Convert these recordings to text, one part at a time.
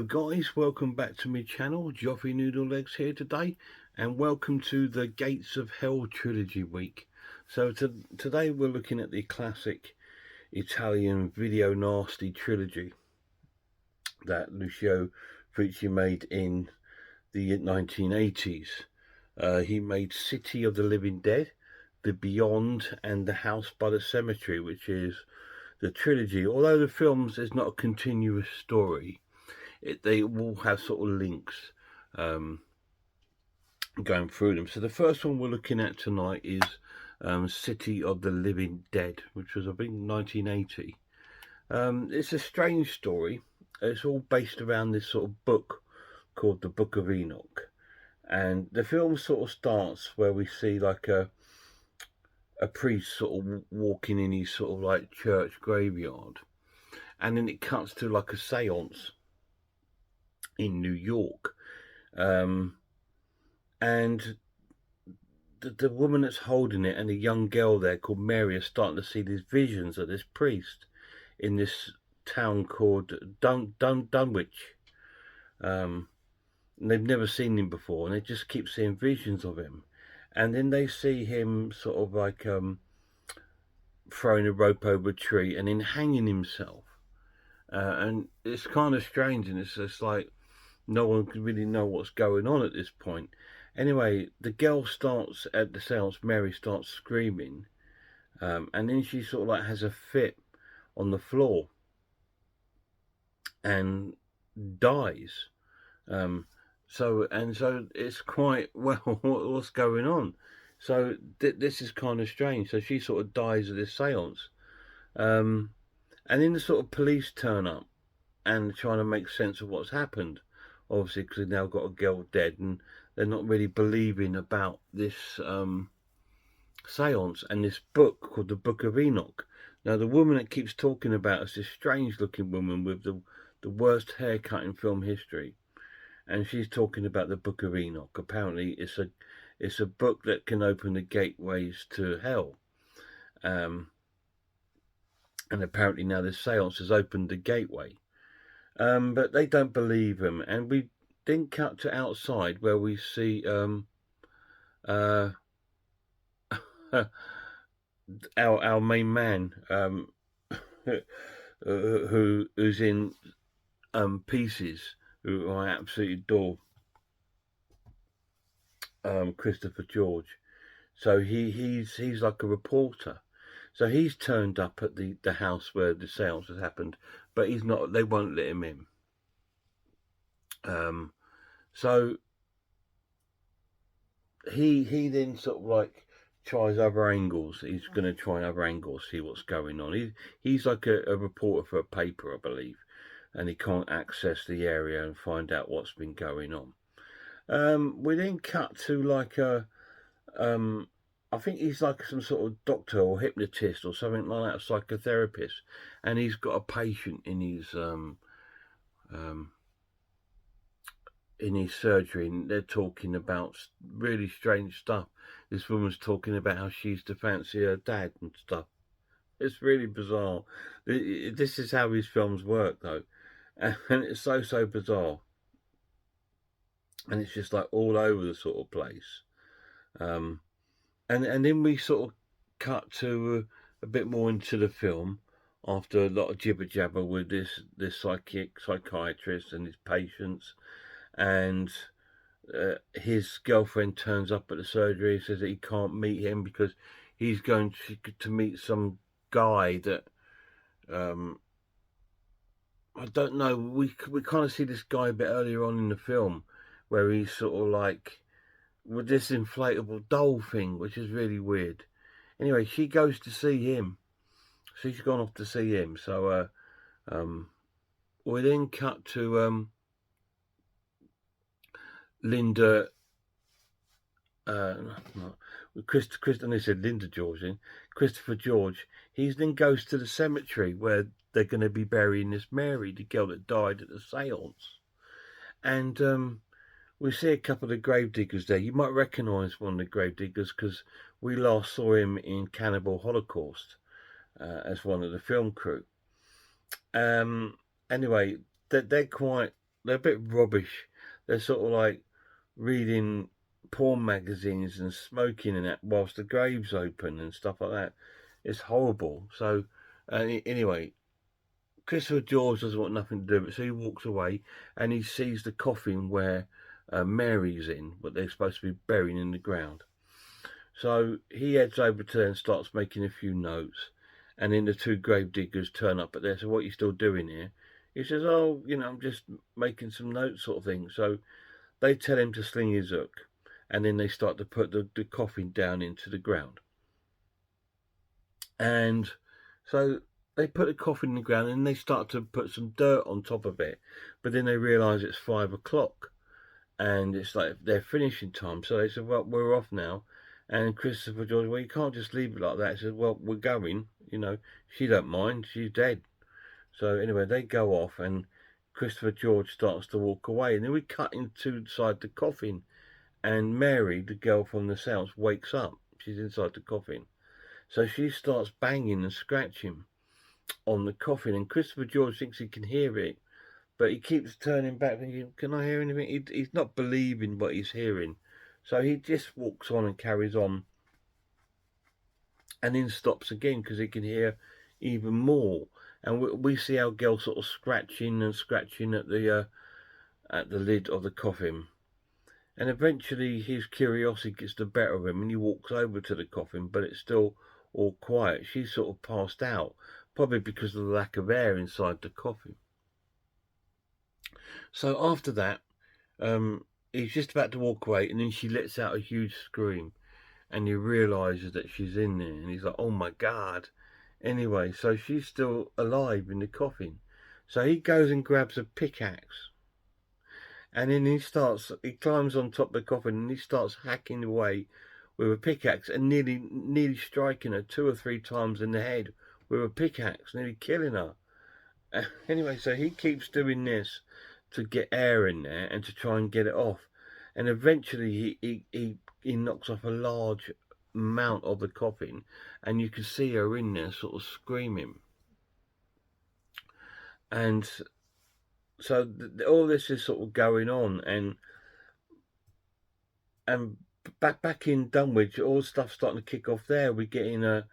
Hello guys, welcome back to my channel. Joffrey Noodle Legs here today, and welcome to the Gates of Hell trilogy week. So today we're looking at the classic Italian video nasty trilogy that Lucio Fulci made in the 1980s. He made City of the Living Dead, The Beyond, and The House by the Cemetery, which is the trilogy. Although the films is not a continuous story, they all have sort of links going through them. So the first one we're looking at tonight is City of the Living Dead, which was, I think, 1980. It's a strange story. It's all based around this sort of book called the Book of Enoch. And the film sort of starts where we see like a priest sort of walking in his sort of like church graveyard. And then it cuts to like a seance in New York, and the woman that's holding it and a young girl there called Mary are starting to see these visions of this priest in this town called Dunwich. And they've never seen him before, and they just keep seeing visions of him. And then they see him sort of like throwing a rope over a tree and then hanging himself. And it's kind of strange, and it's just like no one can really know what's going on at this point. Anyway, the girl starts at the seance, Mary starts screaming, and then she sort of like has a fit on the floor and dies. So it's quite, well, what's going on? So this is kind of strange. So she sort of dies at this seance. And then the sort of police turn up and trying to make sense of what's happened, obviously, because they've now got a girl dead and they're not really believing about this seance and this book called the Book of Enoch. Now, the woman that keeps talking about is this strange looking woman with the worst haircut in film history, and she's talking about the Book of Enoch. Apparently it's a book that can open the gateways to hell, and apparently now this seance has opened the gateway. But they don't believe him, and we then cut to outside where we see our main man, who's in pieces, who I absolutely adore, Christopher George. So he's like a reporter. So he's turned up at the house where the seance has happened, but he's not. They won't let him in. So he then sort of like tries other angles. He's going to try other angles, see what's going on. He's like a reporter for a paper, I believe, and he can't access the area and find out what's been going on. We then cut to like a I think he's like some sort of doctor or hypnotist or something like that, a psychotherapist, and he's got a patient in his surgery, and they're talking about really strange stuff. This woman's talking about how she used to fancy her dad and stuff. It's really bizarre. This is how his films work, though, and it's so bizarre, and it's just like all over the sort of place. And then we sort of cut to a bit more into the film after a lot of jibber jabber with this psychiatrist and his patients, and his girlfriend turns up at the surgery, says that he can't meet him because he's going to meet some guy that I don't know. We kind of see this guy a bit earlier on in the film where he's sort of like with this inflatable doll thing, which is really weird. Anyway, she goes to see him. She's gone off to see him. So we then cut to Linda, they said Linda George, Christopher George. He then goes to the cemetery where they're going to be burying this Mary, the girl that died at the seance. And we see a couple of gravediggers there. You might recognise one of the gravediggers because we last saw him in Cannibal Holocaust as one of the film crew. Anyway, they're quite they're a bit rubbish. They're sort of like reading porn magazines and smoking and that whilst the grave's open and stuff like that. It's horrible. So anyway, Christopher George doesn't want nothing to do with it, so he walks away and he sees the coffin where Mary's in, what they're supposed to be burying in the ground. So he heads over to there and starts making a few notes. And then the two grave diggers turn up at there. So what are you still doing here? He says, oh, I'm just making some notes sort of thing. So they tell him to sling his hook. And then they start to put the coffin down into the ground. And so they put the coffin in the ground and they start to put some dirt on top of it. But then they realise it's 5 o'clock. And it's like they're finishing time. So they said, well, we're off now. And Christopher George, well, you can't just leave it like that. He said, well, we're going. She don't mind. She's dead. So anyway, they go off and Christopher George starts to walk away. And then we cut inside the coffin. And Mary, the girl from the south, wakes up. She's inside the coffin. So she starts banging and scratching on the coffin. And Christopher George thinks he can hear it. But he keeps turning back thinking, can I hear anything? He's not believing what he's hearing. So he just walks on and carries on. And then stops again because he can hear even more. And we see our girl sort of scratching and scratching at the lid of the coffin. And eventually his curiosity gets the better of him and he walks over to the coffin, but it's still all quiet. She's sort of passed out, probably because of the lack of air inside the coffin. So after that, he's just about to walk away, and then she lets out a huge scream, and he realises that she's in there, and he's like, oh my God. Anyway, so she's still alive in the coffin. So he goes and grabs a pickaxe, and then he climbs on top of the coffin, and he starts hacking away with a pickaxe, and nearly striking her 2 or 3 times in the head with a pickaxe, nearly killing her. Anyway, so he keeps doing this to get air in there and to try and get it off. And eventually he knocks off a large amount of the coffin, and you can see her in there sort of screaming. And so all this is sort of going on, and back in Dunwich, all stuff's starting to kick off there. We're getting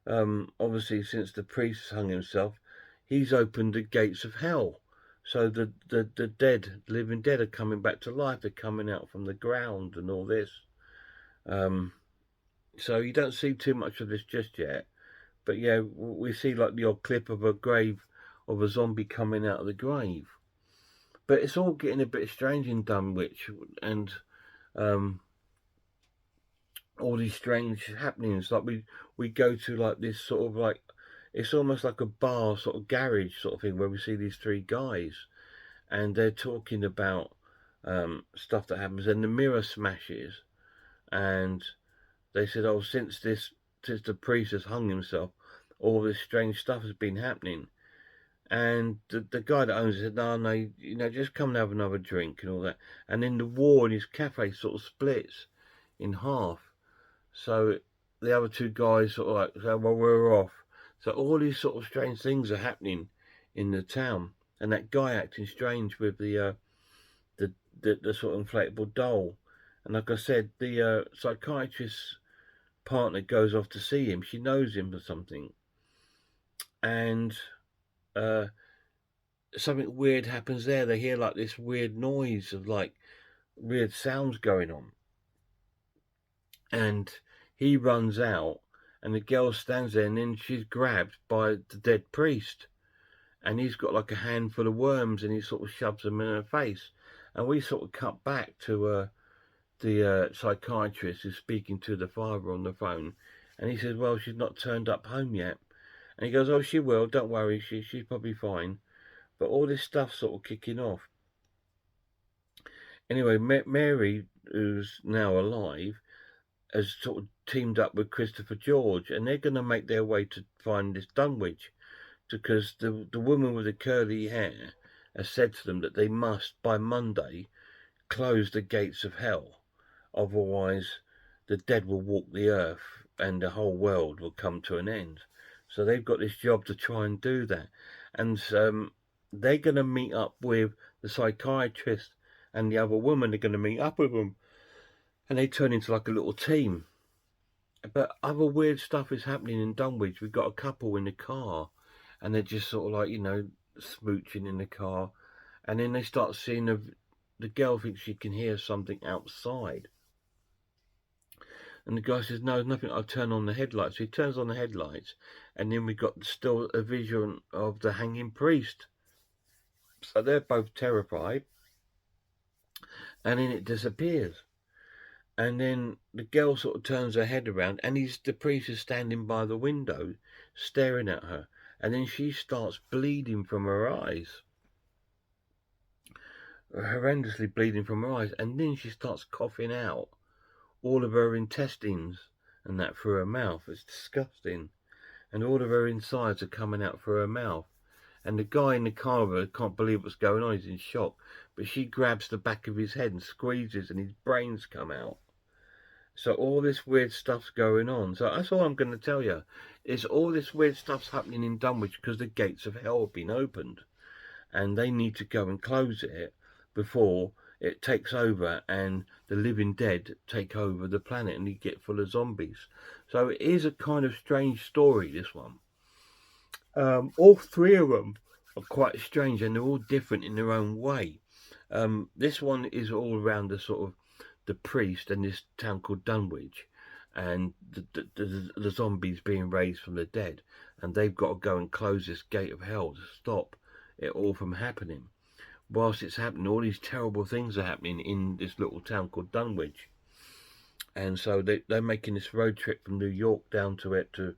obviously, since the priest hung himself, he's opened the gates of hell. So the living dead are coming back to life. They're coming out from the ground and all this. So you don't see too much of this just yet. But yeah, we see like the odd clip of a grave of a zombie coming out of the grave. But it's all getting a bit strange in Dunwich, and all these strange happenings. Like we go to like this sort of like, it's almost like a bar sort of garage sort of thing where we see these 3 guys and they're talking about stuff that happens, and the mirror smashes, and they said, oh, since the priest has hung himself, all this strange stuff has been happening. And the guy that owns it said, no, just come and have another drink and all that. And then the wall in his cafe sort of splits in half. So the other 2 guys sort of like say, well, we're off. So all these sort of strange things are happening in the town, and that guy acting strange with the sort of inflatable doll. And like I said, the psychiatrist's partner goes off to see him. She knows him or something, and something weird happens there. They hear like this weird noise of like weird sounds going on, and he runs out. And the girl stands there, and then she's grabbed by the dead priest. And he's got like a handful of worms, and he sort of shoves them in her face. And we sort of cut back to the psychiatrist who's speaking to the father on the phone. And he says, well, she's not turned up home yet. And he goes, oh, she will, don't worry, she's probably fine. But all this stuff's sort of kicking off. Anyway, Mary, who's now alive, has sort of teamed up with Christopher George, and they're going to make their way to find this Dunwich, because the woman with the curly hair has said to them that they must, by Monday, close the gates of hell. Otherwise, the dead will walk the earth and the whole world will come to an end. So they've got this job to try and do that. And they're going to meet up with the psychiatrist and the other woman are going to meet up with them, and they turn into like a little team. But other weird stuff is happening in Dunwich. We've got a couple in the car, and they're just sort of like, you know, smooching in the car, and then they start seeing the girl thinks she can hear something outside. And the guy says, no, there's nothing, I'll turn on the headlights. So he turns on the headlights, and then we got still a vision of the hanging priest. So they're both terrified, and then it disappears. And then the girl sort of turns her head around, and the priest is standing by the window, staring at her. And then she starts bleeding from her eyes. Horrendously bleeding from her eyes. And then she starts coughing out all of her intestines and that through her mouth. It's disgusting. And all of her insides are coming out through her mouth. And the guy in the car with her can't believe what's going on. He's in shock. But she grabs the back of his head and squeezes, and his brains come out. So all this weird stuff's going on. So that's all I'm going to tell you. Is all this weird stuff's happening in Dunwich because the gates of hell have been opened. And they need to go and close it before it takes over and the living dead take over the planet and you get full of zombies. So it is a kind of strange story, this one. All three of them are quite strange, and they're all different in their own way. This one is all around the sort of the priest and this town called Dunwich, and the zombies being raised from the dead, and they've got to go and close this gate of hell to stop it all from happening. Whilst it's happening, all these terrible things are happening in this little town called Dunwich, and so they're making this road trip from New York down to it to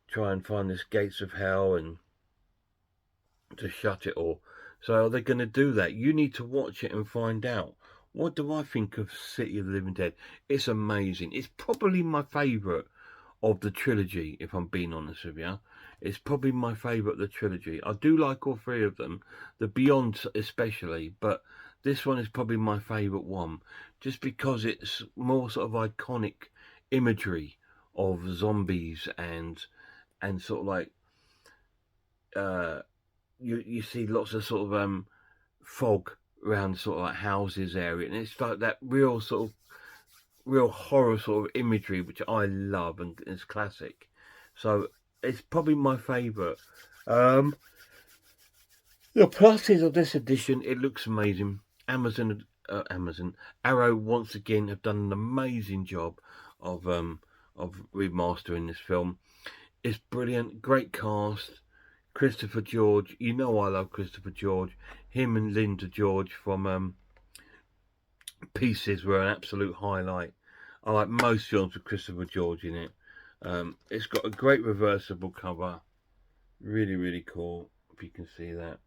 try and find this gates of hell and to shut it all. So are they going to do that? You need to watch it and find out. What do I think of City of the Living Dead? It's amazing. It's probably my favourite of the trilogy, if I'm being honest with you. It's probably my favourite of the trilogy. I do like all three of them, the Beyond especially, but this one is probably my favourite one, just because it's more sort of iconic imagery of zombies and sort of like you see lots of sort of fog around sort of like houses area, and it's like that real sort of real horror sort of imagery which I love, and it's classic. So it's probably my favourite. The pluses of this edition, it looks amazing. Amazon Arrow once again have done an amazing job of remastering this film. It's brilliant, great cast. Christopher George, you know I love Christopher George. Him and Linda George from Pieces were an absolute highlight. I like most films with Christopher George in it. It's got a great reversible cover. Really, really cool, if you can see that.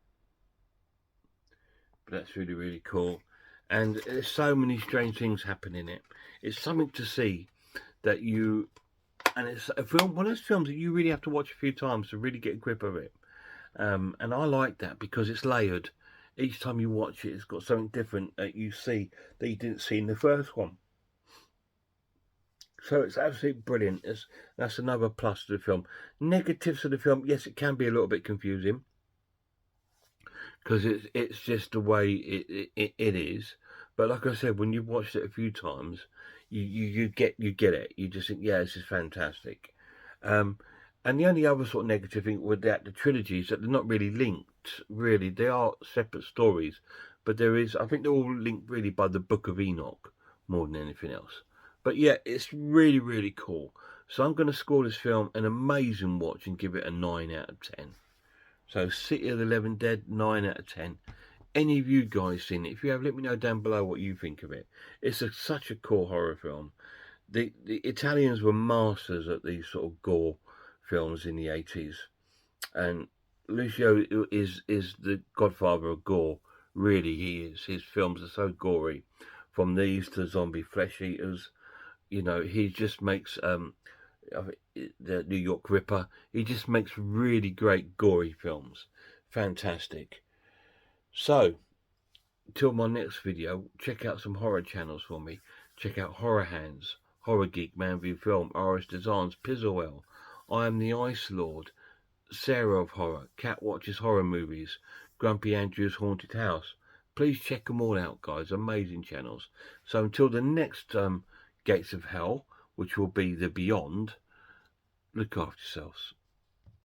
But that's really, really cool. And there's so many strange things happen in it. It's something to see that you... And it's a film, one of those films that you really have to watch a few times to really get a grip of it. And I like that because it's layered. Each time you watch it, it's got something different that you see that you didn't see in the first one. So it's absolutely brilliant. That's another plus to the film. Negatives of the film, yes, it can be a little bit confusing because it's just the way it is. But like I said, when you've watched it a few times, you get it. You just think, yeah, this is fantastic. And the only other sort of negative thing with the trilogy is that they're not really linked. Really, they are separate stories, but I think they're all linked really by the Book of Enoch more than anything else. But yeah, it's really, really cool. So I'm going to score this film an amazing watch and give it a 9 out of 10. So City of the Living Dead, 9 out of 10. Any of you guys seen it? If you have, let me know down below what you think of it. It's such a cool horror film. The Italians were masters at these sort of gore films in the 80s. And Lucio is the godfather of gore. Really, he is. His films are so gory. From these to Zombie Flesh Eaters. You know, he just makes... the New York Ripper. He just makes really great gory films. Fantastic. So, till my next video, check out some horror channels for me. Check out Horror Hands, Horror Geek, Man View Film, RS Designs, Pizzlewell, I Am the Ice Lord, Sarah of Horror, Cat Watches Horror Movies, Grumpy Andrew's Haunted House, Please check them all out, guys. Amazing channels. So until the next Gates of Hell, which will be the Beyond, look after yourselves.